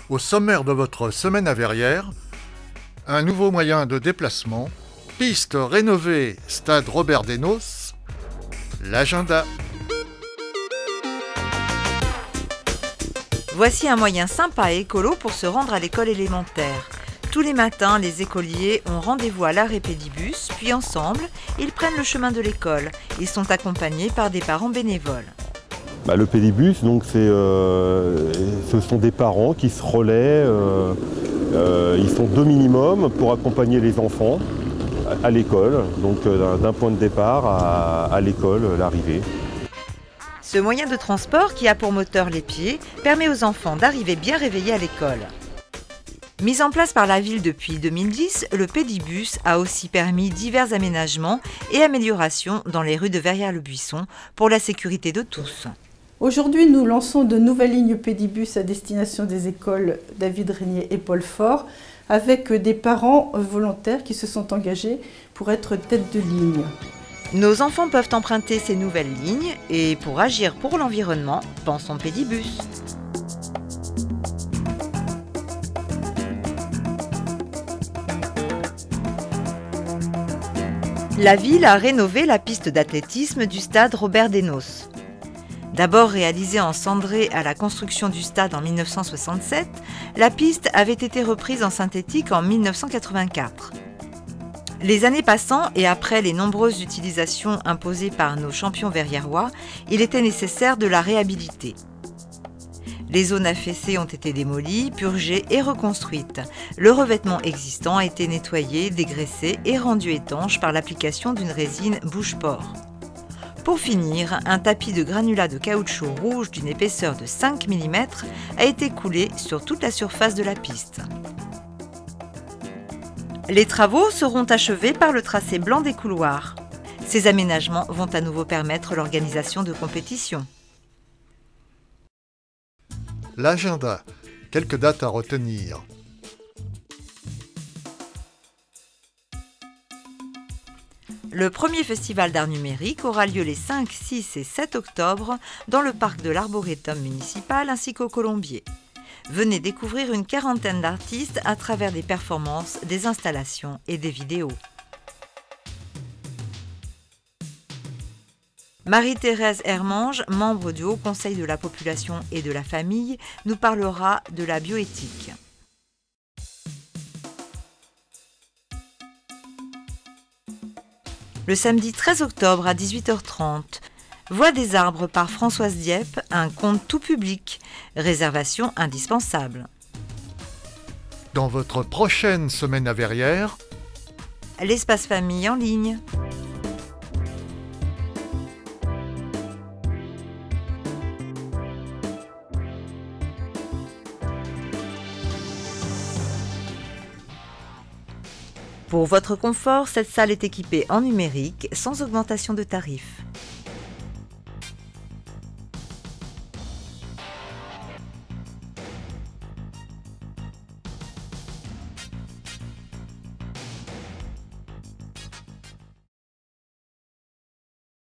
Au sommaire de votre semaine à Verrières, un nouveau moyen de déplacement, piste rénovée, stade Robert Desnos, l'agenda. Voici un moyen sympa et écolo pour se rendre à l'école élémentaire. Tous les matins, les écoliers ont rendez-vous à l'arrêt Pédibus, puis ensemble, ils prennent le chemin de l'école. Ils sont accompagnés par des parents bénévoles. Le Pédibus, donc ce sont des parents qui se relaient. Ils sont 2 minimum pour accompagner les enfants à l'école, donc d'un point de départ à l'école, l'arrivée. Ce moyen de transport, qui a pour moteur les pieds, permet aux enfants d'arriver bien réveillés à l'école. Mis en place par la ville depuis 2010, le Pédibus a aussi permis divers aménagements et améliorations dans les rues de Verrières-le-Buisson pour la sécurité de tous. Aujourd'hui, nous lançons de nouvelles lignes Pédibus à destination des écoles David Régnier et Paul Faure, avec des parents volontaires qui se sont engagés pour être tête de ligne. Nos enfants peuvent emprunter ces nouvelles lignes et pour agir pour l'environnement, pensons Pédibus. La ville a rénové la piste d'athlétisme du stade Robert Desnos. D'abord réalisée en cendré à la construction du stade en 1967, la piste avait été reprise en synthétique en 1984. Les années passant et après les nombreuses utilisations imposées par nos champions verriérois, il était nécessaire de la réhabiliter. Les zones affaissées ont été démolies, purgées et reconstruites. Le revêtement existant a été nettoyé, dégraissé et rendu étanche par l'application d'une résine bouche-port. Pour finir, un tapis de granulats de caoutchouc rouge d'une épaisseur de 5 mm a été coulé sur toute la surface de la piste. Les travaux seront achevés par le tracé blanc des couloirs. Ces aménagements vont à nouveau permettre l'organisation de compétitions. L'agenda. Quelques dates à retenir. Le premier festival d'art numérique aura lieu les 5, 6 et 7 octobre dans le parc de l'Arboretum municipal ainsi qu'au Colombier. Venez découvrir une quarantaine d'artistes à travers des performances, des installations et des vidéos. Marie-Thérèse Hermange, membre du Haut Conseil de la population et de la famille, nous parlera de la bioéthique. Le samedi 13 octobre à 18h30, Voix des arbres par Françoise Dieppe, un conte tout public. Réservation indispensable. Dans votre prochaine semaine à Verrières, L'espace famille en ligne. Pour votre confort, cette salle est équipée en numérique sans augmentation de tarifs.